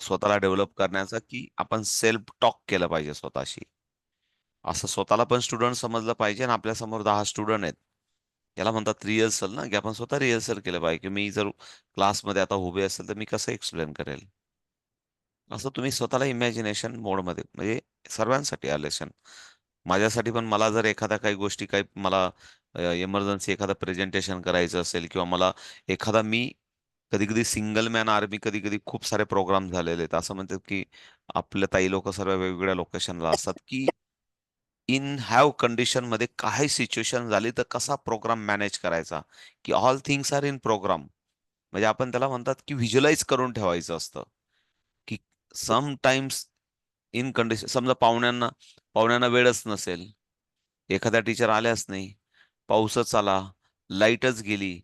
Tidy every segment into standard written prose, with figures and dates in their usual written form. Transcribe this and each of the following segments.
स्वतःला डेव्हलप करण्याचा, की आपण सेल्फ टॉक केलं पाहिजे स्वतःशी. असं स्वतःला पण स्टुडंट समजलं पाहिजे आणि आपल्या समोर 10 स्टुडंट आहेत. याला म्हणतात रिहर्सल ना, की आपण स्वतः रिहर्सल केलं पाहिजे, की मी जर क्लासमध्ये आता उभे असेल तर मी कसं एक्सप्लेन करेल. असं तुम्ही स्वतःला इमॅजिनेशन मोडमध्ये, म्हणजे सर्वांसाठी हा लेसन. माझ्यासाठी पण, मला जर एखाद्या काही गोष्टी, काही मला इमर्जन्सी एखादं प्रेझेंटेशन करायचं असेल, किंवा मला एखादा, मी कधी कधी सिंगल मॅन आर्मी, कधी कधी खूप सारे प्रोग्राम झालेले आहेत, असं म्हणतात की आपल्या ताई लोक सर्व वेगवेगळ्या लोकेशनला असतात, की इन हॅव कंडिशन मध्ये काही सिच्युएशन झाली तर कसा प्रोग्राम मॅनेज करायचा, की all things are in program. म्हणजे आपण त्याला म्हणतात की व्हिज्युअलाइज करून ठेवायचं असतं, की समटाइम्स इन कंडिशन, समजा पाहुण्यांना वेळच नसेल, एखाद्या टीचर आल्याच नाही, पाऊसच आला, लाईटच गेली,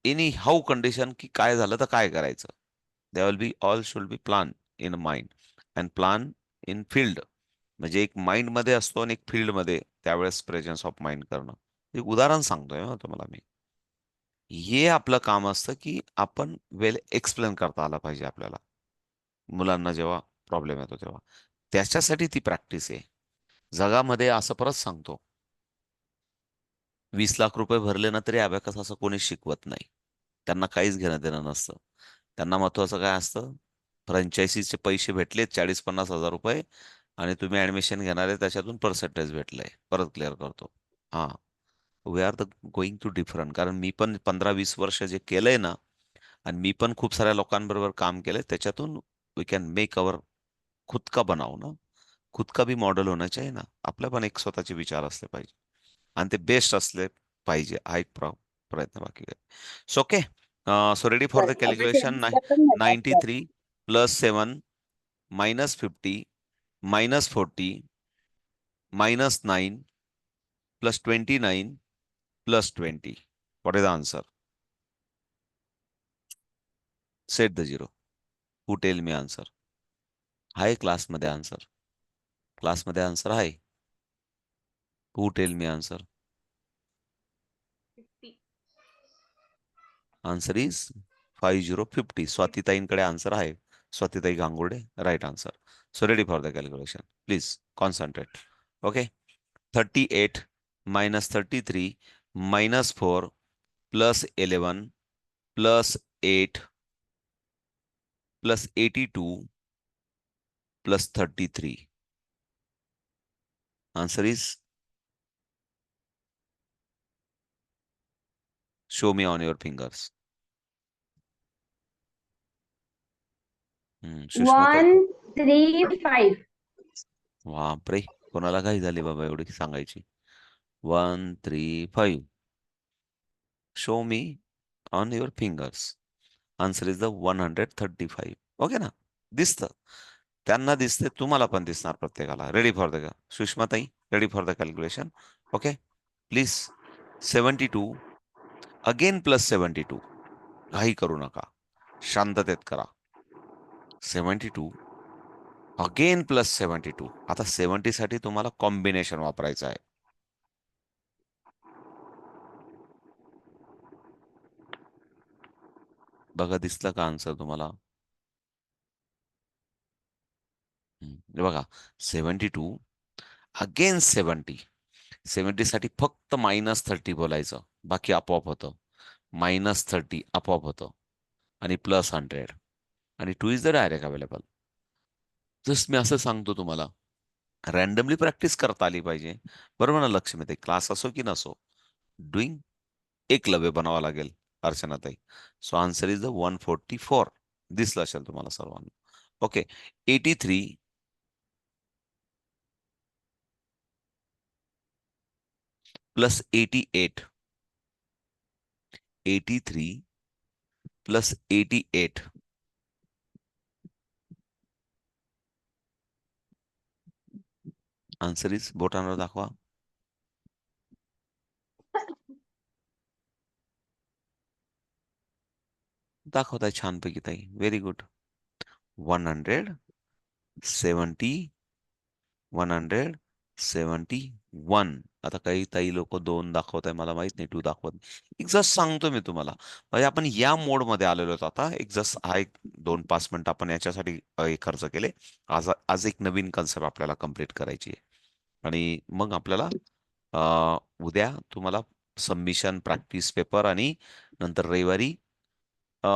एनी हाऊ कंडिशन, की काय झालं तर काय करायचं. They will be, all should be plan in mind and plan in field. म्हणजे एक माइंड मध्ये असतो आणि एक फील्ड मध्ये त्यावेळेस प्रेझन्स ऑफ माइंड करणं. एक उदाहरण सांगतोय तुम्हाला मी. हे आपलं काम असतं, की आपण वेल एक्सप्लेन करता आला पाहिजे आपल्याला, मुलांना जेव्हा प्रॉब्लेम येतो तेव्हा. त्याच्यासाठी ती प्रॅक्टिस आहे. जगामध्ये असं परत सांगतो, 20 लाख रुपये भरले ना तरी अबॅकस असं कोणी शिकवत नाही. त्यांना काहीच घेणं देणं नसतं. त्यांना महत्वाचं काय असतं, फ्रँचायझीचे पैसे भेटले 40-50 हजार रुपये, आणि तुम्ही ऍडमिशन घेणार आहे त्याच्यातून पर्सेंटेज भेटलंय. परत क्लिअर करतो. हा, we are the going to different. कारण मी पण 15-20 वर्ष जे केलंय ना, आणि मी पण खूप साऱ्या लोकांबरोबर काम केलंय, त्याच्यातून वी कॅन मेक अवर खुद का बनाव ना. खुद का भी मॉडेल होना चाहिए ना. आपल्या पण एक स्वतःचे विचार असले पाहिजे, आणि ते बेस्ट असले पाहिजे, हा एक प्रयत्न. बाकी काय. So okay. So ready for the बरं आता कॅल्क्युलेशन. टेन्सला पण म्हणतात sir. 93 plus 7 minus 50 minus 40 minus 9 plus 29 plus 20. What is the answer? Set the zero. Who tell me answer? आहे क्लासमध्ये आन्सर? क्लासमध्ये आन्सर आहे? Who tell me answer? 50. Answer is 5050. स्वातीताईंकडे आन्सर आहे. स्वातीताई Gangurde, right answer. So ready for the calculation. Please concentrate. Okay. 38 minus 33 minus 4 plus 11 plus 8 plus 82 plus 33. Answer is, show me on your fingers. सुषमाताई. 135. बापरे, कोणाला काही झाली बाबा एवढी सांगायची? 135. Show me on your fingers. Answer is the 135. Okay ना? दिसतं, त्यांना दिसते, तुम्हाला पण दिसणार प्रत्येकाला. रेडी फॉर द, सुषमाताई, ready for the calculation. Okay, please. 72 again plus 72. घाई करू नका, शांततेत करा. 72 अगेन प्लस 72. आता 70 साठी तुम्हाला कॉम्बिनेशन वापरायचं आहे. बघा, दिसलं का आन्सर तुम्हाला? हे बघा, 72 अगेन 70. 70 साठी फक्त -30 बोलायचं, बाकी आपोआप होतं. -30 आपोआप होतं, आणि +100, आणि 2 is the direct available. Just मी असं सांगतो तुम्हाला, रॅन्डमली प्रॅक्टिस करता आली पाहिजे. बरोबर ना लक्ष्मी ताई? क्लास असो की नसो, डुईंग एकलव्य बनावं लागेल, अर्चनाताई. So answer is the 144. दिसलं असेल तुम्हाला सर्वांना. Okay. 83 plus 88. 83 plus 88. Answer is, बोटांवर दाखवा. दाखवताय छानपैकी ताई, व्हेरी गुड. 170, 170, वन. आता काही ताई लोक 2 दाखवत आहे, मला माहित नाही 2 दाखवत नाही. एक जस्ट सांगतो मी तुम्हाला. म्हणजे आपण या मोड मध्ये आलेलो आहोत आता. एक जस्ट हा एक 2-5 मिनिट आपण याच्यासाठी हे खर्च केले. आज आज एक नवीन कन्सेप्ट आपल्याला कम्प्लीट करायची आहे. आणि मग आपल्याला उद्या तुम्हाला सबमिशन, प्रॅक्टिस पेपर आणि नंतर रविवारी अ,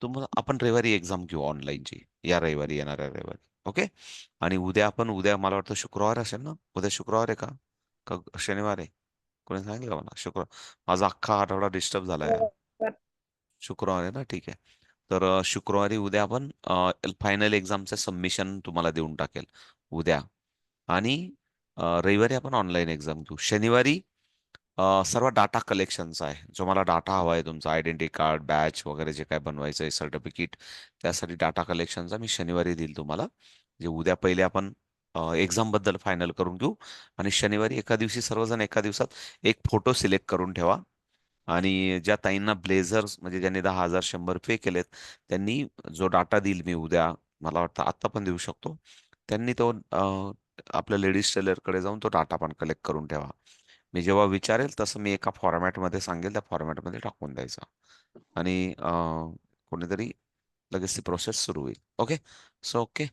तुम्हाला आपण रविवारी एक्झाम घेऊ ऑनलाईनची. या रविवारी, येणाऱ्या रविवारी. ओके. आणि उद्या मला वाटतं शुक्रवार असेल ना. उद्या शुक्रवार आहे का का शनिवार आहे? कोणी सांगितलं का मला? शुक्रवार. माझा अख्खा आठवडा डिस्टर्ब झाला यार. शुक्रवार आहे ना, ठीक आहे. तर शुक्रवारी उद्या आपण फायनल एक्झामचं सबमिशन तुम्हाला देऊन टाकेल उद्या. आणि रविवारी आपण ऑनलाईन एक्झाम घेऊ. शनिवारी सर्व डाटा कलेक्शनचा आहे. जो मला डाटा हवा आहे तुमचा आयडेंटिटी कार्ड, बॅच वगैरे जे काय बनवायचं आहे, सर्टिफिकेट, त्यासाठी डाटा कलेक्शनचा मी शनिवारी देईल तुम्हाला. जे उद्या पहिले आपण एक्झाम बद्दल फायनल करून घेऊ. आणि शनिवारी एका दिवशी सर्वजण एका दिवसात एक फोटो सिलेक्ट करून ठेवा. आणि ज्या ताईंना ब्लेझर्स, म्हणजे ज्यांनी 10,000 100 पे केलेत, त्यांनी जो डाटा देईल मी उद्या, मला वाटतं आत्ता पण देऊ शकतो, त्यांनी तो आपल्या लेडीज टेलरकडे जाऊन तो डाटा पण कलेक्ट करून ठेवा. मी जेव्हा विचारेल तसं मी एका फॉर्मॅटमध्ये सांगेल, त्या फॉर्मॅटमध्ये टाकून द्यायचा. आणि कोणीतरी लगेच ती प्रोसेस सुरू होईल. ओके. So okay.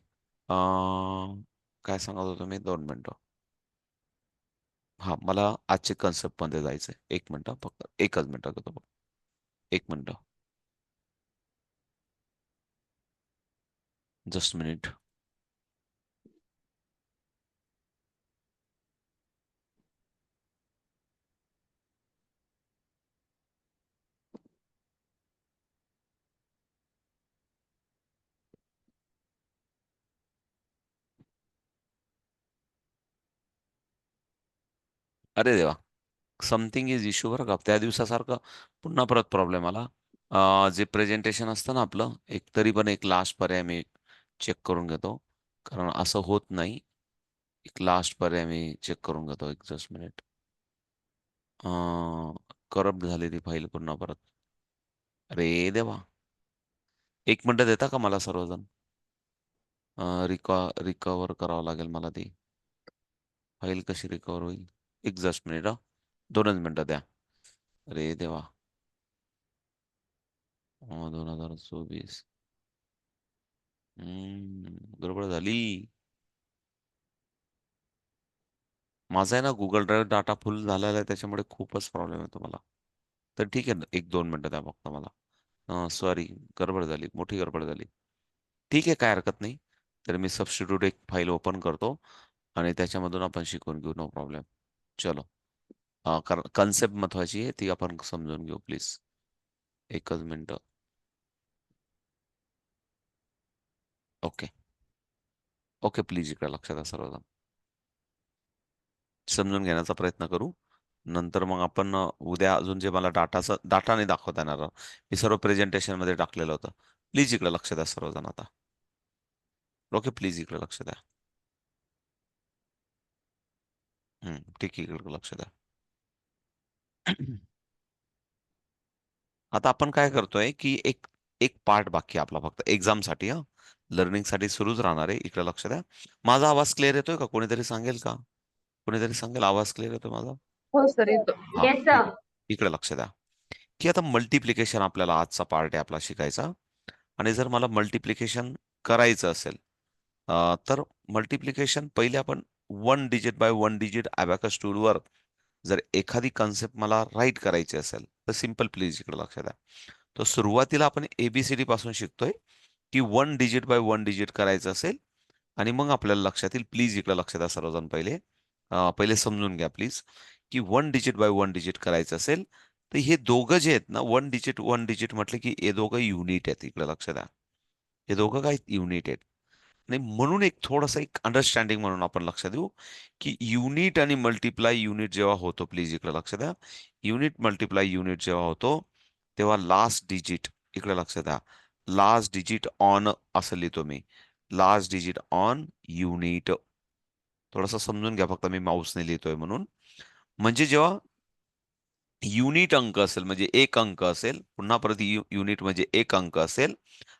काय सांगत होतो मी? 2 मिनिटं. हा, मला आजच्या कन्सेप्ट मध्ये जायचंय. 1 मिनिट फक्त, एकच मिनिट घेतो फक्त. 1 मिनिट. Just minute. अरे देवा. समथिंग इज इश्यू बरं का. त्या दिवसासारखं पुन्हा परत प्रॉब्लेम आला. जे प्रेझेंटेशन असतं ना आपलं, एक तरी पण एक लास्ट पर्याय मी चेक करून घेतो, कारण असं होत नाही. एक लास्ट पर्याय मी चेक करून घेतो. एक जस्ट मिनिट. करप्ट झाली ती फाईल पुन्हा परत. अरे देवा. 1 मिनिट देता का मला सर्वजण? रिकवर करावं लागेल मला ती फाईल. कशी रिकवर होईल? एक जस्ट मिनिट. 2च मिनिटं द्या. अरे देवा. 2024. गडबड झाली. माझा आहे ना गुगल ड्राईव्ह डाटा फुल झालेला आहे, त्याच्यामुळे खूपच प्रॉब्लेम येतो मला. तर ठीक आहे ना, 1-2 मिनिटं द्या फक्त मला. सॉरी. गडबड झाली, मोठी गडबड झाली. ठीक आहे, काय हरकत नाही. तर मी सबस्टिट्यूट एक फाईल ओपन करतो आणि त्याच्यामधून आपण शिकून घेऊ. No problem. चलो. कारण कन्सेप्ट महत्वाची आहे, ती आपण समजून घेऊ प्लीज. एकच मिनिट. ओके. ओके, प्लीज इकडे लक्षात द्या सर्वजण. समजून घेण्याचा प्रयत्न करू. नंतर मग आपण उद्या अजून जे मला डाटा नाही दाखवता येणार, मी सर्व प्रेझेंटेशन मध्ये टाकलेलं होतं. प्लीज इकडे लक्ष द्या सर्वजण आता. ओके, प्लीज इकडे लक्ष द्या. ठीक आहे, इकडे लक्ष द्या. आता आपण काय करतोय की एक एक पार्ट बाकी आहे आपला फक्त एक्झामसाठी. लर्निंगसाठी सुरूच राहणार आहे. इकडे लक्ष द्या. माझा आवाज क्लिअर येतोय का? कोणीतरी सांगेल का? कोणीतरी सांगेल आवाज क्लिअर येतोय माझा? हो सर येतो. हा. Yes sir. इकडे लक्ष द्या. की आता मल्टिप्लिकेशन आपल्याला आजचा पार्ट आहे आपला शिकायचा. आणि जर मला मल्टिप्लिकेशन करायचं असेल, तर मल्टिप्लिकेशन पहिले आपण 1 डिजिट बाय 1 डिजिट अबॅकस टूलवर जर एखादी कन्सेप्ट मला राईट करायची असेल तर सिम्पल, प्लीज इकडे लक्ष द्या. तर सुरुवातीला आपण एबीसीडी पासून शिकतोय की 1 डिजिट बाय 1 डिजिट करायचं असेल. आणि मग आपल्याला लक्षात येईल. प्लीज इकडे लक्ष द्या सर्वजण. पहिले समजून घ्या प्लीज. की 1 डिजिट बाय 1 डिजिट करायचं असेल तर हे दोघं जे आहेत ना, 1 डिजिट म्हटलं की हे दोघं युनिट आहेत. इकडे लक्ष द्या. हे दोघं काय युनिट आहेत. आणि म्हणून एक थोडंसं एक अंडरस्टँडिंग म्हणून आपण लक्ष देऊ की युनिट आणि मल्टिप्लाय युनिट जेव्हा होतो, प्लीज इकडे लक्ष द्या. युनिट मल्टिप्लाय युनिट जेव्हा होतो तेव्हा लास्ट डिजिट, इकडे लक्ष द्या, लास्ट डिजिट ऑन असं लिहितो मी. Last digit on unit. थोडंसं समजून घ्या फक्त, मी माऊसने लिहितोय म्हणून. म्हणजे जेव्हा युनिट अंक असेल म्हणजे एक अंक असेल, पुन्हा परत युनिट म्हणजे एक अंक असेल,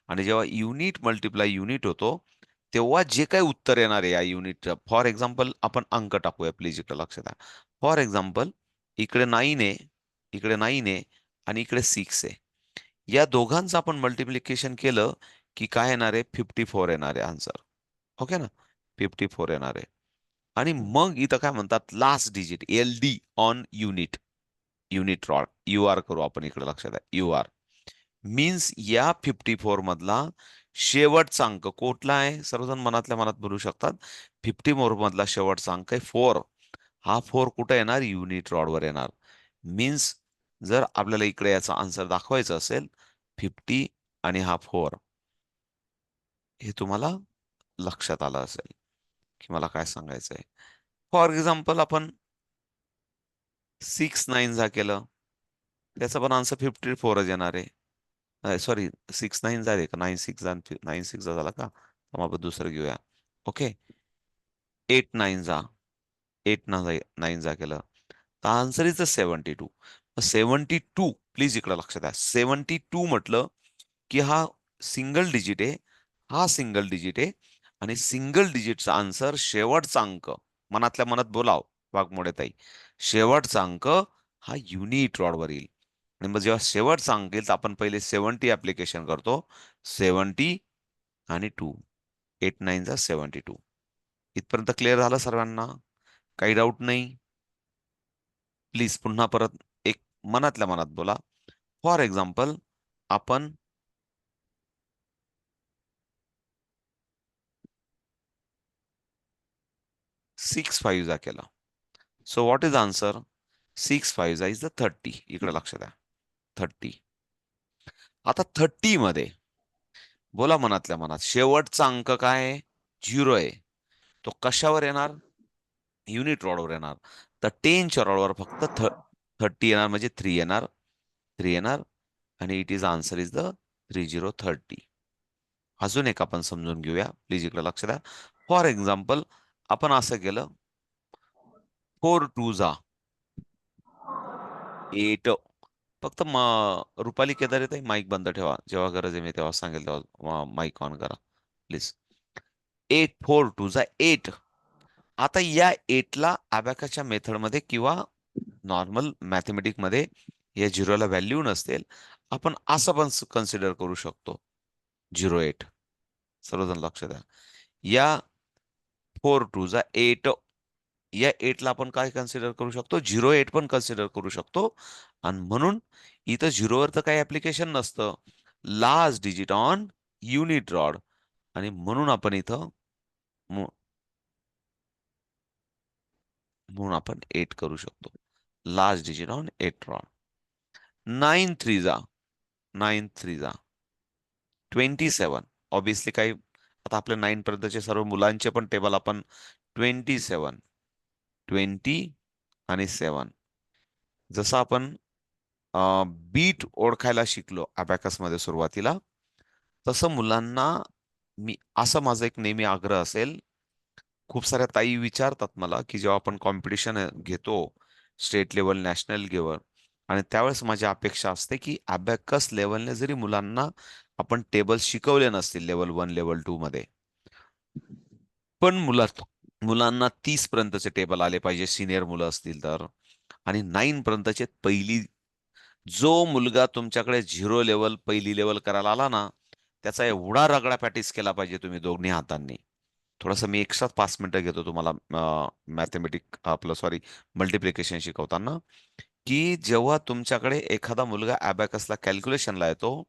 आणि जेव्हा युनिट मल्टिप्लाय युनिट होतो तेव्हा जे काही उत्तर येणार आहे या युनिटचं, फॉर एक्झाम्पल आपण अंक टाकूया प्लीज, इकडे लक्ष द्या. फॉर एक्झाम्पल इकडे 9 आहे, इकडे 9 आहे आणि इकडे 6 आहे. या दोघांचं आपण मल्टिप्लिकेशन केलं की काय येणार आहे, 54 येणार आहे आन्सर. ओके ना, 54 येणार आहे. आणि मग इथं काय म्हणतात, last digit L D on unit, unit rod you are करू आपण, इकडे लक्षात आहे यू आर मीन्स या 54 मधला शेवटचा अंक कुठला आहे, सर्वजण मनातल्या मनात बोलू शकतात. 54 मधला शेवटचा अंक आहे 4. हा 4 कुठे येणार, युनिट रॉडवर येणार. मीन्स जर आपल्याला इकडे याचा आन्सर दाखवायचा असेल 50 आणि हा 4, हे तुम्हाला लक्षात आलं असेल की मला काय सांगायचंय. फॉर एक्झाम्पल आपण 6 9 जा केलं, त्याचा पण आन्सर 54च येणार आहे. सॉरी, 6 9 झाले का, 9 6 जा, 9 6 जा झाला का, मग आपण दुसरं घेऊया. ओके, 8 9 जा, 8 9 जा केलं, तर आन्सर इज 72. 72, प्लीज इकडे लक्ष द्या, 72 म्हटलं की हा सिंगल डिजिट आहे, हा सिंगल डिजिट आहे, आणि सिंगल डिजिटचा आन्सर शेवटचा अंक, मनातल्या मनात बोलाव वाघमोडे ताई, शेवटचा अंक हा युनिट रॉडवर येईल. आणि मग जेव्हा शेवटचा अंक येईल तर आपण पहिले 70 ऍप्लिकेशन करतो, 70 आणि 2, 8 9 जा 72. इथपर्यंत क्लिअर झालं सर्वांना, काही डाऊट नाही? प्लीज पुन्हा परत एक मनातल्या मनात बोला. फॉर एक्झाम्पल आपण 6 5 जा केला, सो व्हॉट इज आन्सर, 6 5 जा इज द 30. इकडे लक्ष द्या, 30. आता 30 मध्ये बोला मनातल्या मनात, शेवटचा अंक काय आहे, 0 आहे, तो कशावर येणार, युनिट रॉडवर येणार. तर 10च्या रॉडवर फक्त 30 येणार, म्हणजे 3 येणार, 3 येणार, आणि it is answer is the 3030. अजून एक आपण समजून घेऊया, प्लीज इकडे लक्ष द्या. फॉर एक्झाम्पल आपण असं केलं, 4 2 जा 8. फक्त रुपाली केदारे ताई माईक बंद ठेवा, जेव्हा गरज आहे मी तेव्हा सांगेल तेव्हा माईक ऑन करा प्लीज. 8 4 2 जा 8. आता या 8 ला अबॅकसच्या मेथडमध्ये किंवा नॉर्मल मॅथमॅटिक मध्ये या झिरोला व्हॅल्यू नसतील, आपण असं पण कन्सिडर करू शकतो, 08. सर्वजण लक्ष द्या, या 4 2 जा 8, या 8 ला आपण काय कन्सिडर करू शकतो, 08 पण कन्सिडर करू शकतो. आणि म्हणून इथं झिरोवर तर काही ऍप्लिकेशन नसतं, last digit on unit rod, आणि म्हणून आपण इथं म्हणून आपण 8 करू शकतो, लास्ट डिजिट ऑन 8 रॉड. 9 3 जा 9 3 जा 27. ऑब्विसली काही, आता आपल्या 9 पर्यंतचे सर्व मुलांचे पण टेबल आपण 27 20 आणि 7, जसं आपण बीट ओळखायला शिकलो अबॅकस मध्ये सुरुवातीला, तसं मुलांना मी, असं माझा एक नेहमी आग्रह असेल. खूप साऱ्या ताई विचारतात मला की जेव्हा आपण कॉम्पिटिशन घेतो, स्टेट लेवल नॅशनल लेवल, आणि त्यावेळेस माझी अपेक्षा असते की अबॅकस लेवलने जरी मुलांना आपण टेबल शिकवले नसतील लेवल 1 लेवल 2 मध्ये, पण मुलांना 30 पर्यंतचे टेबल आले पाहिजे, सिनियर मुलं असतील तर. आणि 9 पर्यंतचे पहिली, जो मुलगा तुमच्याकडे 0 लेवल पहिली लेवल करायला आला ना, त्याचा एवढा रगडा प्रॅक्टिस केला पाहिजे तुम्ही दोन्ही हातांनी. थोडंसं मी एक्स्ट्रा 5 मिनिटं घेतो तुम्हाला मॅथमॅटिक आपलं सॉरी मल्टिप्लिकेशन शिकवताना, की जेव्हा तुमच्याकडे एखादा मुलगा अबॅकसला कॅल्क्युलेशनला येतो,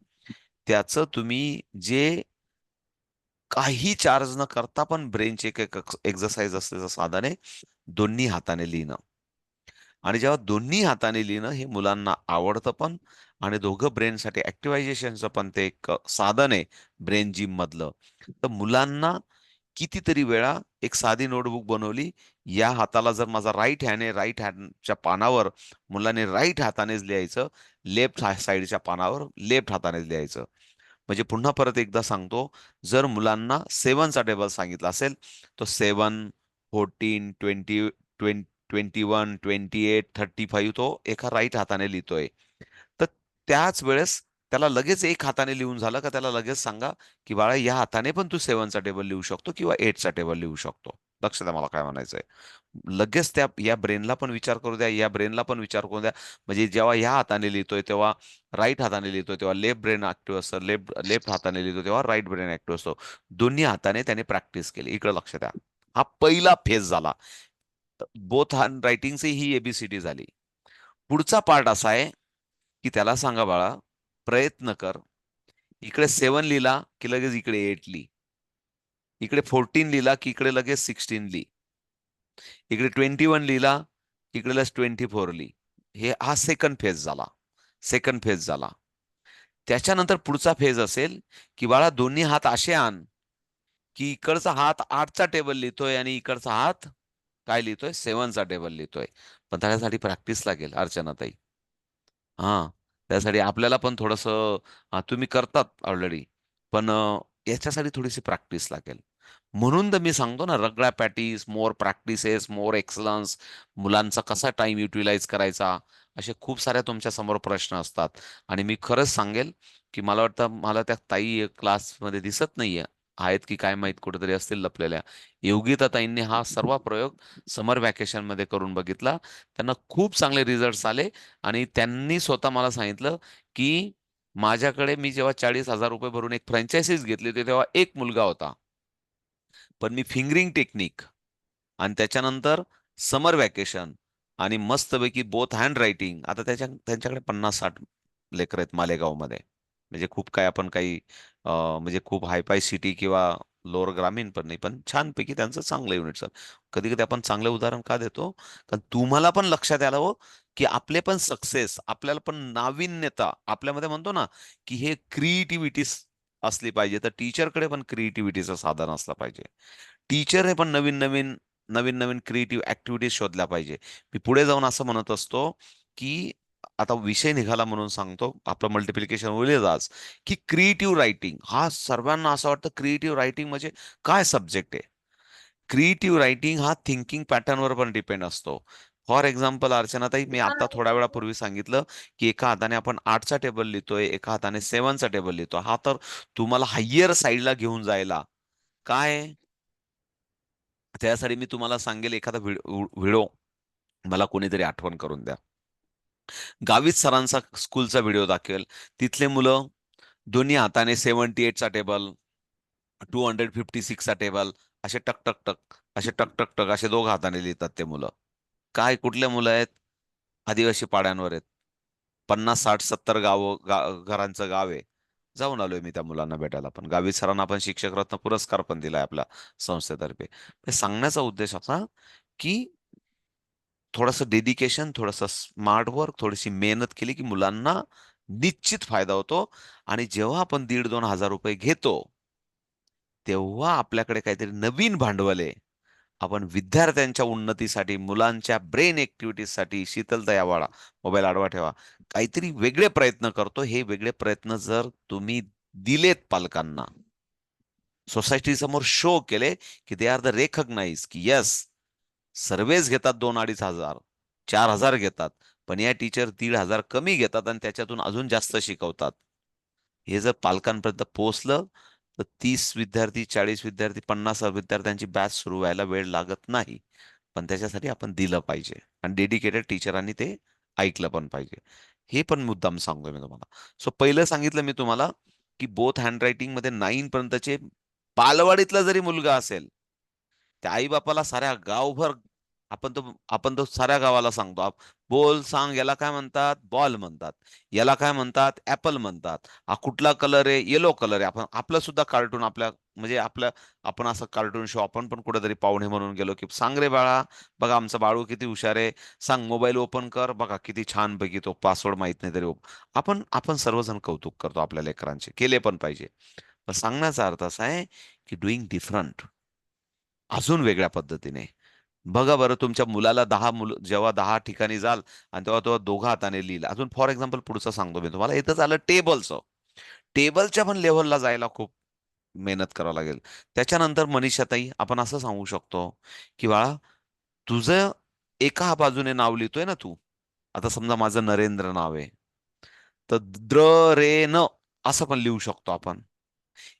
त्याचं तुम्ही जे काही चार्ज न करता पण ब्रेनचे एक एक्सरसाइज असल्याचं साधन आहे, दोन्ही हाताने लिहिणं. आणि जेव्हा दोन्ही हाताने लिहिणं हे मुलांना आवडतं पण, आणि दोघं ब्रेनसाठी ऍक्टिव्हायझेशनचं पण ते एक साधन आहे ब्रेन जिम मधलं. तर मुलांना कितीतरी वेळा एक साधी नोटबुक बनवली, या हाताला जर माझा राईट हँड आहे, राईट हँडच्या पानावर मुलांनी राईट हातानेच लिहायचं, लेफ्ट साईडच्या पानावर लेफ्ट हातानेच लिहायचं. म्हणजे पुन्हा परत एकदा सांगतो, जर मुलांना 7चा टेबल सांगितला असेल, तर 7 14 20 21 28 35 तो एका राईट हाताने लिहितोय. तर त्याच वेळेस त्याला लगेच एक हाताने लिहून झालं का त्याला लगेच सांगा की बाळा या हाताने पण तू 7चा टेबल लिहू शकतो किंवा 8चा टेबल लिहू शकतो. लक्ष द्या मला काय म्हणायचंय. लगेच त्या या ब्रेनला पण विचार करू द्या, या ब्रेनला पण विचार करू द्या. म्हणजे जेव्हा या हाताने लिहितोय तेव्हा राईट हाताने लिहितोय तेव्हा लेफ्ट ब्रेन ऍक्टिव्ह असतं, लेफ्ट लेफ्ट हाताने लिहितो तेव्हा राईट ब्रेन ऍक्टिव्ह असतो. दोन्ही हाताने त्याने प्रॅक्टिस केली. इकडे लक्ष द्या. हा पहिला फेज झाला. बोथ हँड रायटिंगची ही एबीसीडी झाली. पुढचा पार्ट असा आहे की त्याला सांगा बाळा प्रयत्न कर. इकडे 7 लिहिला की लगेच इकडे 8 लिही. इकडे 14 लिहिला की इकडे लगेच 16 लिही. इकडे 21 लिहिला इकडे लगेच 24 लिही. हा सेकंड फेज झाला. सेकंड फेज झाला. त्याच्यानंतर पुढचा फेज असेल की बाळा दोन्ही हात असे आण की इकडचा हात 8चा टेबल लिहितोय आणि इकडचा हात काय लिहितोय 7चा टेबल लिहितोय. पण त्याच्यासाठी प्रॅक्टिस लागेल अर्चनाताई. हां, त्यासाठी आपल्याला पण थोडंसं तुम्ही करतात ऑलरेडी. पण याच्यासाठी थोडीशी प्रॅक्टिस लागेल. म्हणून तर मी सांगतो ना, रगड्या पॅटीस, मोर प्रॅक्टिसेस, मोर एक्सलन्स, मुलांचा कसा टाइम युटिलाइज करायचा, असे खूप साऱ्या तुमच्या समोर प्रश्न असतात. आणि मी खरंच सांगेल, की मला वाटतं मला त्या ताई क्लासमध्ये दिसत नाहीये. आहेत की काय माहीत कुठेतरी असतील लपलेल्या. योगिता ताईंनी हा सर्व प्रयोग समर व्हॅकेशनमध्ये करून बघितला. त्यांना खूप चांगले रिझल्ट्स आले आणि त्यांनी स्वतः मला सांगितलं, की माझ्याकडे मी जेव्हा ₹40,000 भरून एक फ्रँचायझीच घेतली होती, तेव्हा एक मुलगा होता. पण मी फिंगरिंग टेक्निक आणि त्याच्यानंतर समर व्हॅकेशन आणि मस्तपैकी बोथ हँड रायटिंग. आता त्यांच्याकडे 50-60 लेकरं आहेत मालेगावमध्ये. म्हणजे खूप काय आपण काही म्हणजे खूप हायफाय सिटी किंवा लोअर ग्रामीण पण नाही, पण छानपैकी त्यांचं चांगलं युनिट सर. कधी-कधी आपण चांगलं उदाहरण का देतो? कारण तुम्हाला पण लक्षात यायला हवं, की आपले पण सक्सेस, आपल्याला पण नाविन्यता आपल्यामध्ये म्हणतो ना, की हे क्रिएटिव्हिटी असली पाहिजे. तर टीचरकडे पण क्रिएटिव्हिटीचं साधन असलं पाहिजे. टीचरने पण नवीन-नवीन क्रिएटिव्ह ॲक्टिव्हिटीज शोधल्या पाहिजे. मी पुढे जाऊन असं म्हणत असतो, की आता विषय निघाला म्हणून सांगतो, आपलं मल्टिप्लिकेशन होईलच आज, की क्रिएटिव्ह रायटिंग हा सर्वांना असं वाटतं क्रिएटिव्ह रायटिंग म्हणजे काय सब्जेक्ट आहे? क्रिएटिव्ह रायटिंग हा थिंकिंग पॅटर्नवर पण डिपेंड असतो. फॉर एक्झाम्पल अर्चनाताई, मी आता थोड्या वेळापूर्वी सांगितलं, की एका हाताने आपण 8चा टेबल लिहितोय, एका हाताने 7चा टेबल लिहितो. हा तर तुम्हाला हायर साइडला घेऊन जायला काय त्यासाठी मी तुम्हाला सांगेल एखादा व्हिडिओ मला कोणीतरी आठवण करून द्या. गावित सरांचा स्कूलचा व्हिडिओ दाखवेल. तिथले मुलं दोन्ही हाताने 78चा टेबल, 256चा टेबल असे टक, टक, टक, असे टक, टक, टक असे दोघं हाताने लिहितात ते मुलं. काय कुठले मुलं आहेत? आदिवासी पाड्यांवर आहेत. 50, 60, 70 घरांचं गाव आहे. जाऊन आलोय मी त्या मुलांना भेटायला पण. गावित सरांना आपण शिक्षक रत्न पुरस्कार पण दिलाय आपल्या संस्थेतर्फे. हे सांगण्याचा उद्देश असा, की थोडंसं डेडिकेशन, थोडंसं स्मार्ट वर्क, थोडीशी मेहनत केली, की मुलांना निश्चित फायदा होतो आणि जेव्हा आपण ₹1,500-2,000 घेतो, तेव्हा आपल्याकडे काहीतरी नवीन भांडवल आहे. आपण विद्यार्थ्यांच्या उन्नतीसाठी, मुलांच्या ब्रेन ॲक्टिव्हिटीजसाठी शीतलता या वाळा, मोबाईल आडवा ठेवा. काहीतरी वेगळे प्रयत्न करतो. हे वेगळे प्रयत्न जर तुम्ही दिलेत पालकांना, सोसायटीसमोर शो केले, की दे आर द रिकॉग्नाइज की येस, सर्वच घेतात 2,000-2,500, 4,000 घेतात. पण या टीचर 1,500 कमी घेतात आणि त्याच्यातून अजून जास्त शिकवतात. हे जर पालकांपर्यंत पोहोचलं, तर 30 विद्यार्थी, 40 विद्यार्थी, 50 विद्यार्थ्यांची बॅच सुरू व्हायला वेळ लागत नाही. पण त्याच्यासाठी आपण दिलं पाहिजे आणि डेडिकेटेड टीचरांनी ते ऐकलं पण पाहिजे. हे पण मुद्दाम सांगतोय मी तुम्हाला. सो पहिलं सांगितलं मी तुम्हाला, की बोथ हँडरायटिंगमध्ये 9 पर्यंतचे बालवाडीतला जरी मुलगा असेल, त्या आई-बापाला साऱ्या गावभर आपण तो साऱ्या गावाला सांगतो. बोल, सांग याला काय म्हणतात? बॉल म्हणतात. याला काय म्हणतात? ॲपल म्हणतात. हा कुठला कलर आहे? येलो कलर आहे. आपण आपलं सुद्धा कार्टून म्हणजे आपण असं कार्टून शो आपण पण कुठेतरी पाहुणे म्हणून गेलो, की "सांग रे बाळा, बघा आमचा बाळू किती हुशार आहे. सांग मोबाईल ओपन कर. बघा किती छानपैकी तो पासवर्ड माहीत नाही तरी आपण आपण सर्वजण कौतुक करतो आपल्या लेकरांचे. केले पण पाहिजे. पण सांगण्याचा अर्थ असा आहे, की डूइंग डिफरंट. अजून वेगळ्या पद्धतीने. बघा बरं तुमच्या मुलाला 10 मुलं जेव्हा 10 ठिकाणी जाल आणि तेव्हा तो दोघा हाताने लिहिल. अजून फॉर एक्झाम्पल पुढचं सांगतो मी तुम्हाला. इथं झालं टेबलचं. टेबलच्या पण लेव्हलला जायला खूप मेहनत करावी लागेल. त्याच्यानंतर मनीषाताई आपण असं सांगू शकतो, की "बाळा तुझं एका बाजूने नाव लिहितोय ना तू. आता समजा माझं नरेंद्र नाव आहे. तर द्र रे न असं पण लिहू शकतो आपण.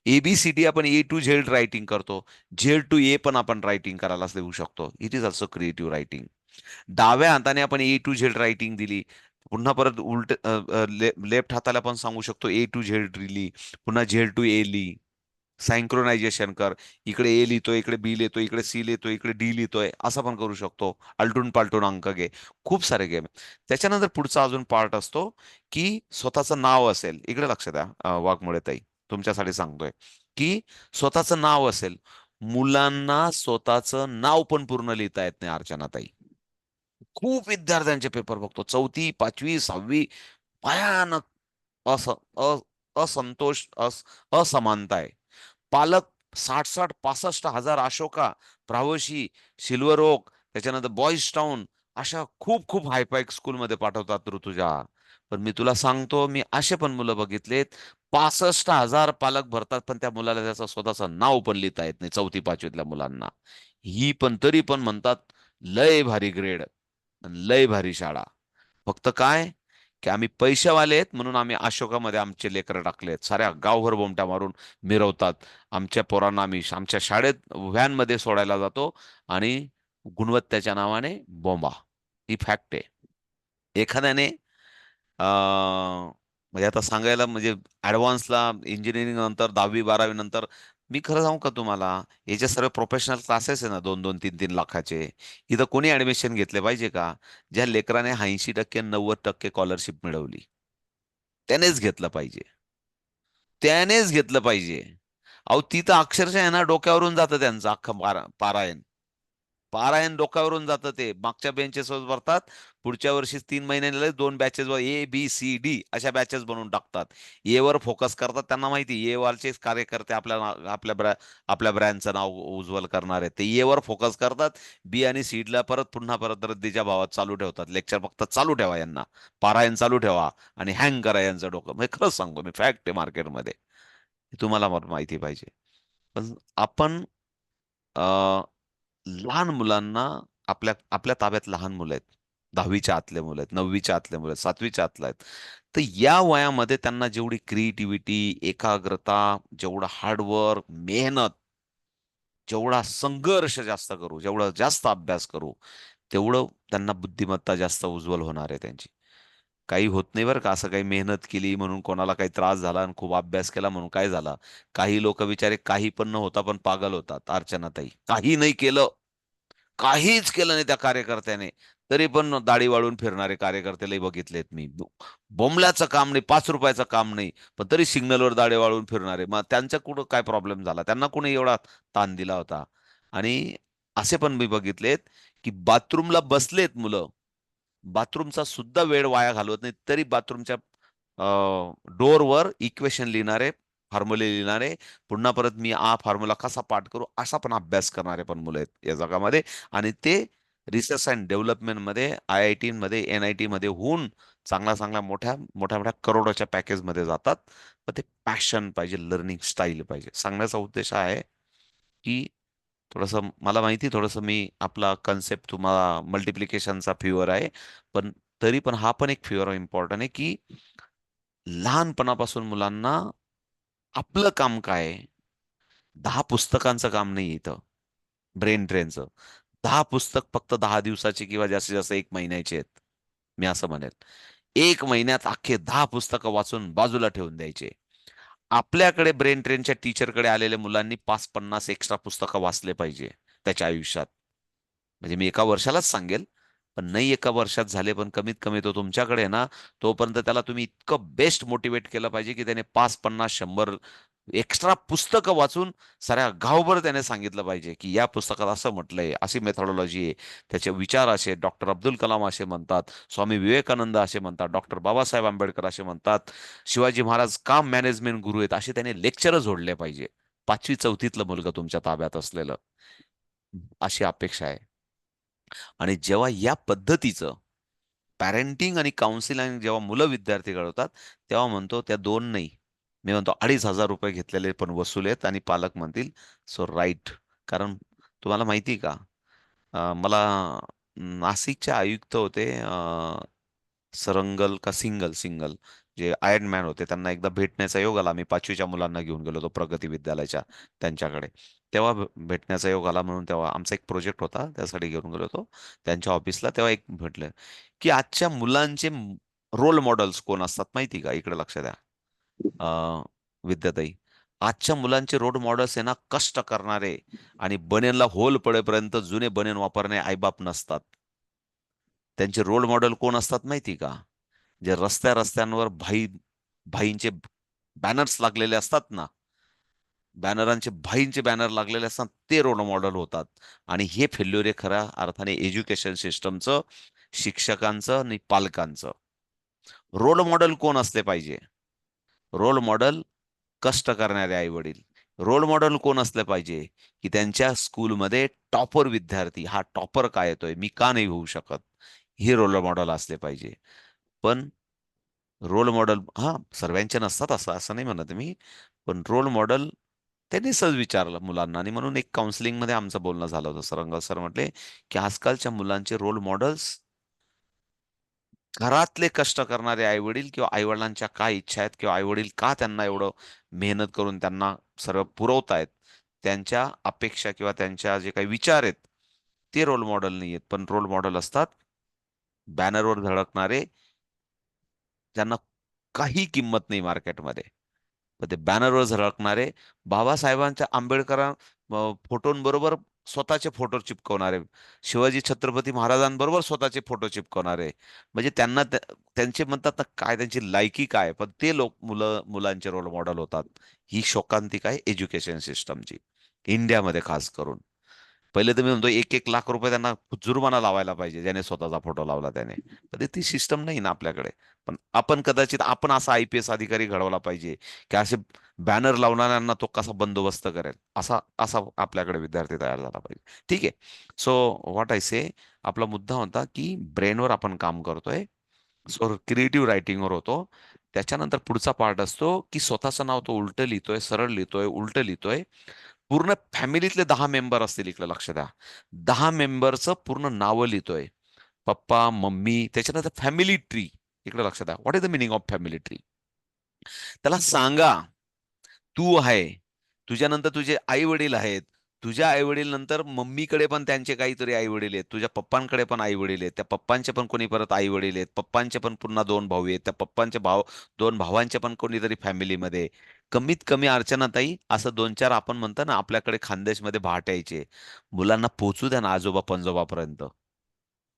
ABCD आपण A to Z रायटिंग करतो. Z to A पण आपण रायटिंग करायला लिहू शकतो. It is also creative writing. डाव्या हाताने आपण A to Z रायटिंग दिली. पुन्हा परत लेफ्ट हाताला पण सांगू शकतो A to Z लिही. पुन्हा Z to A लिही. सायंक्रोनायझेशन कर. इकडे ए लिहितोय, इकडे बी लिहितोय, इकडे सी लिहितोय, इकडे डी लिहितोय, असं पण करू शकतो. आलटून पालटून अंक घे. खूप सारे गेम. त्याच्यानंतर पुढचा अजून पार्ट असतो की स्वतःचं नाव असेल. इकडे लक्ष द्या वाघमोडे ताई, तुमच्यासाठी सांगतोय की स्वतःचं नाव असेल. मुलांना स्वतःचं नाव पण पूर्ण लिहिता येत नाही अर्चना ताई. खूप विद्यार्थ्यांचे पेपर बघतो, 4थी 5वी 6वी, भयानक अस अ- असंतोष असमानता आहे. पालक 60-60 65,000 अशोका, ब्राव्होशी, सिल्वर ओक, त्याच्यानंतर बॉईज टाउन अशा खूप खूप हायफाय स्कूलमध्ये पाठवतात ऋतुजा. पण मी तुला सांगतो, मी असे पण मुलं बघितलेत, 65,000 पालक भरतात पण त्या मुलाला त्याचं स्वतःचं नाव पण लिहिता येत नाही 4थी 5वीतल्या मुलांना. ही पण तरी पण म्हणतात लय भारी ग्रेड, लय भारी शाळा. फक्त काय की आम्ही पैसेवाले आहेत म्हणून आम्ही अशोकामध्ये आमचे लेकरं टाकलेत. साऱ्या गावभर बोमट्या मारून मिरवतात. आमच्या पोरांना आम्ही आमच्या शाळेत व्हॅनमध्ये सोडायला जातो आणि गुणवत्तेच्या नावाने बोंबा. ही फॅक्ट आहे. एखाद्याने म्हणजे आता सांगायला म्हणजे ऍडव्हान्सला इंजिनिअरिंग नंतर 10वी 12वी नंतर, मी खरं सांगू का तुम्हाला, याचे सर्व प्रोफेशनल क्लासेस आहे ना 2-2 3-3 लाखाचे. इथं कोणी ऍडमिशन घेतले पाहिजे का? ज्या लेकराने 80% 90% स्कॉलरशिप मिळवली त्यानेच घेतलं पाहिजे. त्यानेच घेतलं पाहिजे. अहो ती तर अक्षरशः आहे ना डोक्यावरून जातं त्यांचं अख्खं पारायण. पारायण डोक्यावरून जातं ते. मागच्या बेंचेसवर भरतात. पुढच्या वर्षी 3 महिन्याला 2 batches A B C D अशा बॅचेस बनवून टाकतात. ए वर फोकस करतात. त्यांना माहिती ए वालचेच कार्यकर्ते आपल्या ब्रँडचं नाव उज्ज्वल करणार आहेत. ते ए वर फोकस करतात. बी आणि सीडला पुन्हा परत रद्दीच्या भावात चालू ठेवतात. लेक्चर फक्त चालू ठेवा यांना. पारायण चालू ठेवा आणि हँग करा यांचं डोकं. म्हणजे खरंच सांगतो मी, फॅक्ट आहे मार्केटमध्ये. हे तुम्हाला माहिती पाहिजे. पण आपण लहान मुलांना, आपल्या आपल्या ताब्यात लहान मुलं आहेत. 10वीच्या आतले मुलं आहेत, 9वीच्या आतले मुलं आहेत, 7वीच्या आतले आहेत. तर या वयामध्ये त्यांना जेवढी क्रिएटिव्हिटी, एकाग्रता, जेवढं हार्डवर्क, मेहनत, जेवढा संघर्ष जास्त करू, जेवढा जास्त अभ्यास करू, तेवढं त्यांना बुद्धिमत्ता जास्त उज्ज्वल होणार आहे त्यांची. काही होत नाही बरं का, असं काही मेहनत केली म्हणून कोणाला काही त्रास झाला आणि खूप अभ्यास केला म्हणून काय झाला. काही लोक बिचारे काही पण न होता पण पागल होतात अर्चनाताई. काही नाही केलं, काहीच केलं नाही त्या कार्यकर्त्याने, तरी पण दाढी वाळून फिरणारे कार्यकर्त्यालाही बघितलेत मी. बोंबल्याचं काम नाही, 5 रुपयाचं काम नाही, पण तरी सिग्नलवर दाढी वाळून फिरणारे. मग त्यांच्या कुठं काय प्रॉब्लेम झाला, त्यांना कोणी एवढा ताण दिला होता? आणि असे पण मी बघितलेत की बाथरूमला बसलेत मुलं, बाथरूमचा सुद्धा वेळ वाया घालवत नाही, तरी बाथरूमच्या डोअरवर इक्वेशन लिहिणारे, फॉर्म्युले लिहिणारे, पुन्हा परत मी हा फॉर्म्युला कसा पाठ करू असा पण अभ्यास करणारे पण मुलं आहेत या जगामध्ये. आणि ते रिसर्च अँड डेव्हलपमेंटमध्ये, IIT मध्ये, NIT मध्ये होऊन चांगल्या चांगल्या मोठ्या मोठ्या मोठ्या करोडोच्या पॅकेजमध्ये जातात. पण ते पॅशन पाहिजे, लर्निंग स्टाईल पाहिजे. सांगण्याचा उद्देश हा आहे की थोडंसं मला माहिती, थोडंसं मी आपला कन्सेप्ट तुम्हाला मल्टिप्लिकेशनचा फ्युअर आहे, पण तरी पण हा पण एक फ्युअर इम्पॉर्टंट आहे की लहानपणापासून मुलांना आपलं काम काय आहे. 10 पुस्तकांचं काम नाही इथं ब्रेन ट्रेनचं. 10 पुस्तक फक्त 10 दिवसाचे किंवा जास्तीत जास्त 1 महिन्याचे आहेत. मी असं म्हणेल 1 महिन्यात अख्खे 10 पुस्तकं वाचून बाजूला ठेवून द्यायचे. आपल्याकडे ब्रेन ट्रेनच्या टीचरकडे आलेल्या मुलांनी 5-50 एक्स्ट्रा पुस्तकं वाचले पाहिजे त्याच्या आयुष्यात. म्हणजे मी एका वर्षालाच सांगेल, पण नाही एका वर्षात झाले पण कमीत कमी तो तुमच्याकडे आहे ना, तोपर्यंत त्याला तुम्ही इतकं बेस्ट मोटिवेट केलं पाहिजे की त्याने 5-50-100 एक्स्ट्रा पुस्तकं वाचून साऱ्या गावभर त्याने सांगितलं पाहिजे की या पुस्तकात असं म्हटलंय, अशी मेथॉडॉलॉजी आहे, त्याचे विचार असे, डॉक्टर अब्दुल कलाम असे म्हणतात, स्वामी विवेकानंद असे म्हणतात, डॉक्टर बाबासाहेब आंबेडकर असे म्हणतात, शिवाजी महाराज काम मॅनेजमेंट गुरु आहेत, असे त्याने लेक्चर जोडले पाहिजे. 5वी 4थीतलं मुलगा तुमच्या ताब्यात असलेलं, अशी अपेक्षा आहे. आणि जेव्हा या पद्धतीचं पॅरेंटिंग आणि काउन्सिलिंग जेव्हा मुलं विद्यार्थी घडवतात, तेव्हा म्हणतो त्या दोन नाही, मी म्हणतो 2,500 रुपये घेतलेले पण वसूल आहेत. आणि पालक म्हणतील सो राईट. कारण तुम्हाला माहिती आहे का, मला नाशिकचे आयुक्त होते, सरंगल का सिंगल सिंगल, जे आयर्न मॅन होते त्यांना एकदा भेटण्याचा योग आला. मी 5वीच्या मुलांना घेऊन गेलो होतो प्रगती विद्यालयाच्या त्यांच्याकडे. तेव्हा भेटण्याचा योग आला म्हणून तेव्हा आमचा एक प्रोजेक्ट होता त्यासाठी घेऊन गेलो होतो त्यांच्या ऑफिसला. तेव्हा एक म्हटलं की आजच्या मुलांचे रोल मॉडेल्स कोण असतात माहिती का? इकडे लक्ष द्या विद्याताई. आजच्या मुलांचे रोल मॉडेल्स आहे ना, कष्ट करणारे आणि बनेनला होल पडेपर्यंत जुने बनेन वापरणे आईबाप नसतात. त्यांचे रोल मॉडेल कोण असतात माहिती का? जे रस्त्यांवर भाईंचे बॅनर्स लागलेले असतात ना, भाईंचे बॅनर लागलेले असतात, ते रोल मॉडेल होतात. आणि हे फेल्युअर आहे खऱ्या अर्थाने एज्युकेशन सिस्टमचं, शिक्षकांचं आणि पालकांचं. रोल मॉडेल कोण असले पाहिजे? रोल मॉडेल कष्ट करणारे आई वडील. रोल मॉडेल कोण असले पाहिजे? की त्यांच्या स्कूलमध्ये टॉपर विद्यार्थी, हा टॉपर काय येतोय, मी का नाही होऊ शकत, हे रोल मॉडेल असले पाहिजे. पण रोल मॉडेल हा सर्वांचे नसतात, असं असं नाही म्हणत मी. पण रोल मॉडेल त्यांनी सहज विचारलं मुलांना, आणि म्हणून एक काउन्सिलिंग मध्ये आमचं बोलणं झालं होतं. सरंगा सर म्हटले की आजकालच्या मुलांचे रोल मॉडेल्स घरातले कष्ट करणारे आई वडील, किंवा आई वडिलांच्या काय इच्छा आहेत, किंवा आई वडील का त्यांना एवढं मेहनत करून त्यांना सर्व पुरवतायत, त्यांच्या अपेक्षा किंवा त्यांच्या जे काही विचार आहेत, ते रोल मॉडेल नाही आहेत. पण रोल मॉडेल असतात बॅनरवर झळकणारे, ज्यांना काही किंमत नाही मार्केटमध्ये. पण ते बॅनरवर झळकणारे, बाबासाहेबांच्या आंबेडकर फोटोंबरोबर स्वतःचे फोटो चिपकवणारे, शिवाजी छत्रपती महाराजांबरोबर स्वतःचे फोटो चिपकवणारे. म्हणजे त्यांना त्यांचे म्हणतात ना, काय त्यांची लायकी काय, पण ते मुलांचे रोल मॉडेल होतात. ही शोकांतिका आहे एज्युकेशन सिस्टमची, इंडियामध्ये खास करून. पहिले तर मी म्हणतो 1-1 लाख रुपये त्यांना जुर्माना लावायला पाहिजे, ज्याने स्वतःचा फोटो लावला त्याने. पण ती सिस्टम नाही ना आपल्याकडे. पण आपण कदाचित आपण असा IPS अधिकारी घडवला पाहिजे की असे बॅनर लावणाऱ्यांना तो कसा बंदोबस्त करेल, असा असा आपल्याकडे विद्यार्थी तयार झाला पाहिजे. ठीक आहे. सो व्हॉट आय से, आपला मुद्दा होता की ब्रेनवर आपण काम करतोय, सो क्रिएटिव्ह रायटिंगवर होतो. त्याच्यानंतर पुढचा पार्ट असतो की स्वतःचं नाव तो उलटं लिहितोय, सरळ लिहितोय, उलटं लिहितोय. पूर्ण फॅमिलीतले 10 मेंबर असतील, इकडे लक्ष द्या. 10 मेंबरचं पूर्ण नावं लिहितोय, पप्पा, मम्मी. त्याच्यानंतर फॅमिली ट्री, इकडे लक्ष द्या. What is the meaning of family tree? त्याला सांगा, तू आहे, तुझ्यानंतर तुझे आई वडील आहेत, तुझ्या आई वडील नंतर मम्मीकडे पण त्यांचे काहीतरी आई वडील आहेत, तुझ्या पप्पांकडे पण आई वडील आहेत, त्या पप्पांचे पण कोणी परत आई वडील आहेत, पप्पांचे पण पुन्हा 2 भाऊ आहेत, त्या पप्पांचे 2 भावांचे पण कोणीतरी फॅमिलीमध्ये. कमीत कमी अर्चनाताई, असं 2-4 आपण म्हणतो ना, आपल्याकडे खानदेशमध्ये भाट यायचे. मुलांना पोचू द्या ना आजोबा पंजोबापर्यंत.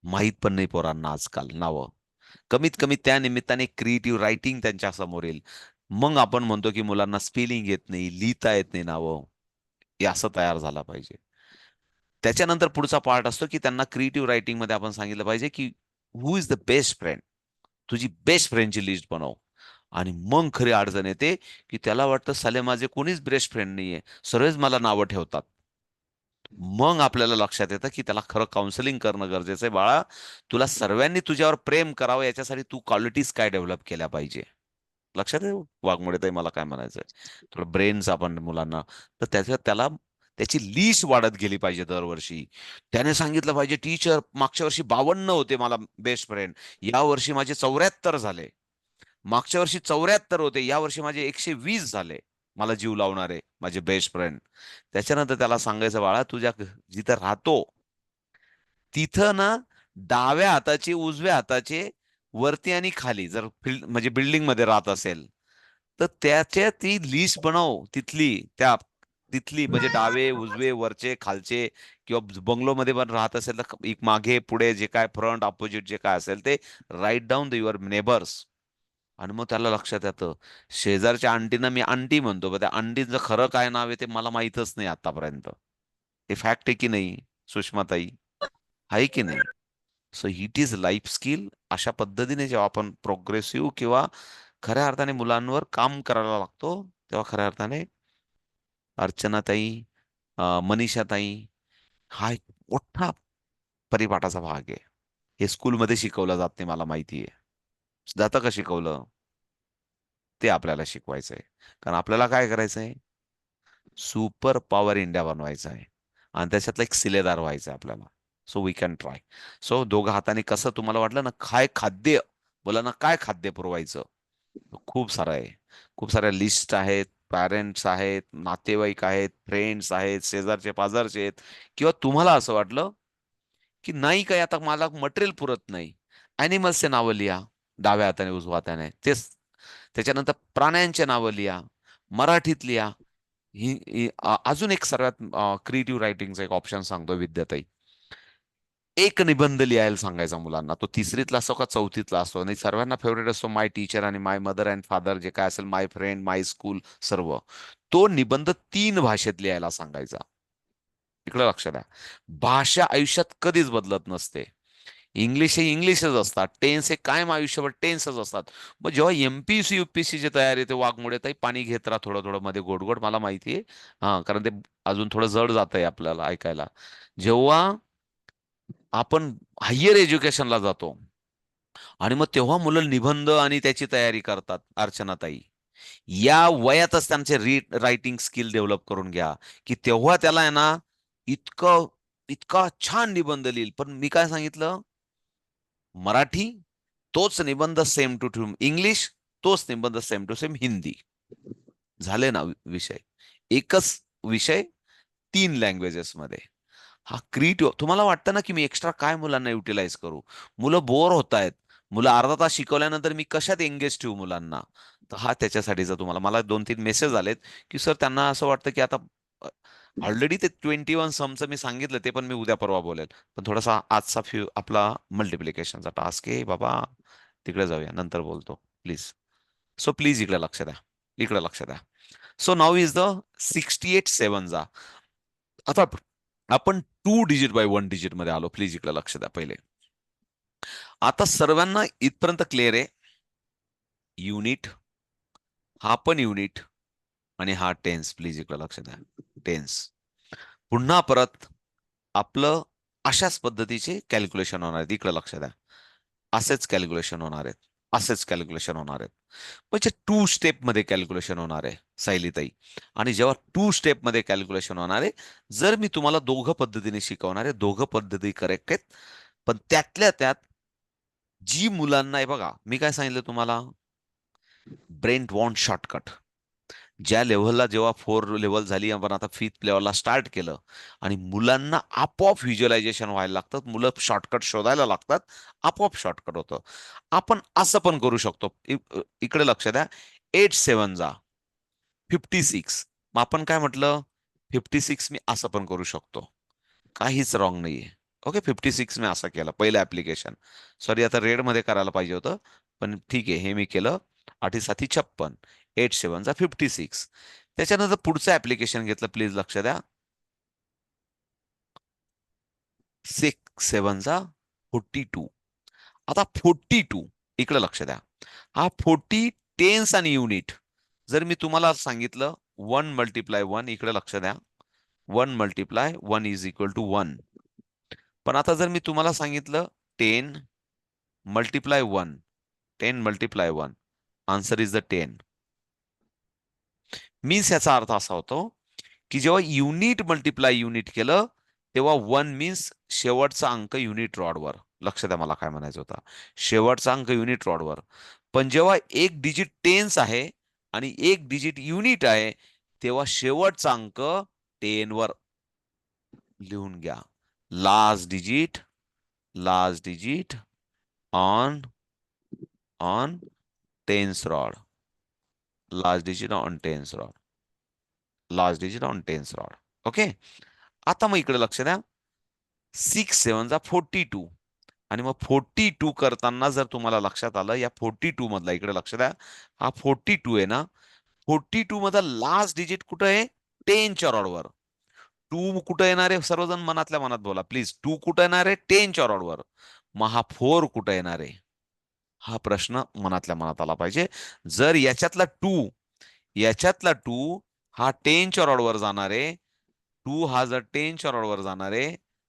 माहित पण नाही पोरांना आजकाल नावं. कमीत कमी त्या निमित्ताने क्रिएटिव्ह रायटिंग त्यांच्या समोर येईल. मग आपण म्हणतो की मुलांना स्पेलिंग येत नाही, लिहिता येत नाही नावं. हे असं तयार झाला पाहिजे. त्याच्यानंतर पुढचा पार्ट असतो की त्यांना क्रिएटिव्ह रायटिंग मध्ये आपण सांगितलं पाहिजे की हु इज द बेस्ट फ्रेंड. तुझी बेस्ट फ्रेंडची लिस्ट बनव. आणि मग खरी अडचण येते की त्याला वाटतं साले माझे कोणीच बेस्ट फ्रेंड नाहीये, सर्वच मला नावं ठेवतात. मग आपल्याला लक्षात येतं की त्याला खरं काउन्सिलिंग करणं गरजेचं आहे. बाळा, तुला सर्वांनी तुझ्यावर प्रेम करावं याच्यासाठी तू क्वालिटीज काय डेव्हलप केल्या पाहिजे. लक्षात आहे वाघमोडे ताई मला काय म्हणायचंय? थोडं ब्रेन्स आपण मुलांना, तर त्याला त्याची लीश वाढत गेली पाहिजे दरवर्षी. त्याने सांगितलं पाहिजे, टीचर मागच्या वर्षी 52 होते मला बेस्ट फ्रेंड, या वर्षी माझे 74 झाले. मागच्या वर्षी 74 होते, या वर्षी माझे 120 झाले. मला जीव लावणारे माझे बेस्ट फ्रेंड. त्याच्यानंतर त्याला सांगायचं, बाळा तुझ्या जिथं राहतो तिथं ना, डाव्या हाताचे उजव्या हाताचे वरती आणि खाली, जर म्हणजे बिल्डिंग मध्ये राहत असेल तर त्याच्या ती लिस्ट बनव तिथली. तिथली म्हणजे डावे उजवे वरचे खालचे, किंवा बंगलोमध्ये पण राहत असेल तर एक मागे पुढे जे काय फ्रंट अपोजिट जे काय असेल ते write down the your neighbours. आणि मग त्याला लक्षात येतं, शेजारच्या आंटीना मी आंटी म्हणतो, पण त्या आंटीचं खरं काय नाव आहे ते मला माहितच नाही आतापर्यंत. हे फॅक्ट आहे की नाही सुषमाताई? आहे की नाही? So it is life skill. अशा पद्धतीने जेव्हा आपण प्रोग्रेसिव्ह किंवा खऱ्या अर्थाने मुलांवर काम करायला लागतो, तेव्हा खऱ्या अर्थाने अर्चनाताई, मनीषाताई, हा एक मोठा परिपाठाचा भाग आहे. हे स्कूलमध्ये शिकवलं जात नाही, मला माहिती आहे. जातं का शिकवलं? ते आपल्याला शिकवायचं आहे. कारण आपल्याला काय करायचं आहे? सुपर पॉवर इंडिया बनवायचा आहे. आणि त्याच्यातला एक सिलेदार व्हायचं आहे आपल्याला. So we can try. So दोघं हाताने कसं तुम्हाला वाटलं ना, काय खाद्य, मुलांना काय खाद्य पुरवायचं, खूप सारं आहे. खूप साऱ्या लिस्ट आहेत, पॅरेंट्स आहेत, नातेवाईक आहेत, फ्रेंड्स आहेत, शेजारचे पाजारचे आहेत, किंवा तुम्हाला असं वाटलं की नाही काय आता मला मटेरियल पुरत नाही, अॅनिमल्सचे नावं लिहा, डाव्या हाताने उजव्या हाताने तेच. त्याच्यानंतर प्राण्यांचे नावं लिहा, मराठीत लिहा. अजून एक सर्वात क्रिएटिव्ह रायटिंगचा एक ऑप्शन सांगतो विद्याताई. एक निबंध लिहायला सांगायचा मुलांना, तो तिसरीतला असो का चौथीतला असो, आणि सर्वांना फेवरेट असतो माय टीचर आणि माय मदर अँड फादर, जे काय असेल, माय फ्रेंड, माय स्कूल, सर्व. तो निबंध 3 भाषेत लिहायला सांगायचा. इकडे लक्ष द्या. भाषा आयुष्यात कधीच बदलत नसते. इंग्लिश हे इंग्लिशच असतात, टेन्स हे कायम आयुष्यभर टेन्सच असतात. मग जेव्हा एमपीसी युपीएससी ची तयारी ते वाघमोडे ताई पाणी घेत राहा थोडं थोडं मध्ये गोड गोड, मला माहितीये. हा, कारण ते अजून थोडं जड जात आहे आपल्याला ऐकायला. जेव्हा आपण हायर एज्युकेशनला जातो आणि मग तेव्हा मुलं निबंध आणि त्याची तयारी करतात, अर्चनाताई, या वयातच त्यांचे रायटिंग स्किल डेव्हलप करून घ्या, की तेव्हा त्याला आहे ना इतकं इतका छान निबंध लिहिल. पण मी काय सांगितलं, मराठी तोच निबंध सेम टू सेम इंग्लिश, तोच निबंध सेम टू सेम हिंदी. झाले ना विषय. एकच विषय 3 लँग्वेजेस मध्ये. हा क्रिएटिव्ह. तुम्हाला वाटतं ना की मी एक्स्ट्रा काय मुलांना युटिलाइज करू, मुलं बोर होत आहेत, मुलं अर्धा तास शिकवल्यानंतर मी कशात एंगेज ठेवू मुलांना. तर हा त्याच्यासाठीचा तुम्हाला, मला 2-3 मेसेज आलेत की सर त्यांना असं वाटतं की आता ऑलरेडी ते 21 समचं मी सांगितलं, ते पण मी उद्या परवा बोलेल. पण थोडासा आजचा आपला मल्टिप्लिकेशनचा टास्क आहे बाबा, तिकडे जाऊया, नंतर बोलतो प्लीज. सो प्लीज इकडे लक्ष द्या, इकडे लक्ष द्या. सो नाऊ इज द 68 जा. आता आपण 2 डिजिट बाय 1 डिजिट मध्ये आलो. प्लीज इकडे लक्ष द्या पहिले. आता सर्वांना इथपर्यंत क्लिअर आहे. युनिट, हा पण युनिट, आणि हा टेन्स. प्लीज इकडे लक्ष द्या. टेन्स. पुन्हा परत आपलं अशाच पद्धतीचे कॅल्क्युलेशन होणार आहेत. इकडे लक्ष द्या. असेच कॅल्क्युलेशन होणार आहेत, असेच कॅल्क्युलेशन होणार आहेत. म्हणजे 2 स्टेप मध्ये कॅल्क्युलेशन होणार आहे सायलीताई. आणि जेव्हा 2 स्टेप मध्ये कॅल्क्युलेशन होणार आहे, जर मी तुम्हाला दोघं पद्धतीने शिकवणार आहे, दोघं पद्धती करेक्ट आहेत. पण त्यातल्या त्यात जी मुलांना आहे, बघा मी काय सांगितलं तुम्हाला, ब्रेन वॉन्ट शॉर्टकट. ज्या लेव्हलला जेव्हा 4 लेव्हल झाली, आपण आता 5th लेव्हलला स्टार्ट केलं, आणि मुलांना आपोआप व्हिज्युअलायझेशन व्हायला लागतात, मुलं शॉर्टकट शोधायला लागतात, आपोआप शॉर्टकट होतं. आपण असं पण करू शकतो. इकडे लक्ष द्या. 8 7 56. मग आपण काय म्हटलं, 56 मी असं पण करू शकतो, काहीच रॉंग नाहीये. ओके, 56 मी असं केलं पहिलं ऍप्लिकेशन. सॉरी, आता रेड मध्ये करायला पाहिजे होतं, पण ठीक आहे, हे मी केलं. 8 7 56, 8 7 56. त्याच्यानंतर पुढचं ऍप्लिकेशन घेतलं, प्लीज लक्ष द्या. 6 7 42. आता 42, इकडे लक्ष द्या. हा 40 टेन्स आणि युनिट. जर मी तुम्हाला सांगितलं 1 × 1, इकडे लक्ष द्या. 1 × 1 इज इक्वल टू 1. पण आता जर मी तुम्हाला सांगितलं 10 × 1, 10 × 1, आन्सर इज द 10. मीन्स याचा अर्थ असा होतो की जेव्हा युनिट मल्टिप्लाय युनिट केलं, तेव्हा 1 मीन्स शेवटचा अंक युनिट रॉडवर. लक्ष द्या मला काय म्हणायचं होतं, शेवटचा अंक युनिट रॉडवर. पण जेव्हा एक डिजिट टेन्स आहे आणि एक डिजिट युनिट आहे, तेव्हा शेवटचा अंक 10 वर लिहून घ्या. Last digit, last digit on on tens rod, last digit on tens rod, last digit on tens rod. Okay. आता मग इकडे लक्ष द्या. 6 7 42. आणि मग 42 करताना जर तुम्हाला लक्षात आलं, या 42 मधला, इकडे लक्ष द्या, हा 42 आहे ना, 42 मधला लास्ट डिजिट कुठं आहे, 10च्या रॉडवर. 2 कुठं येणार आहे, सर्वजण मनातल्या मनात बोला प्लीज. 2 कुठं येणार आहे, 10च्या रॉडवर. मग हा 4 कुठं येणार आहे, हा प्रश्न मनातल्या मनात आला पाहिजे. जर याच्यातला टू हा 10च्या रॉडवर जाणार आहे, 2 हा जर 10च्या रॉडवर जाणार आहे,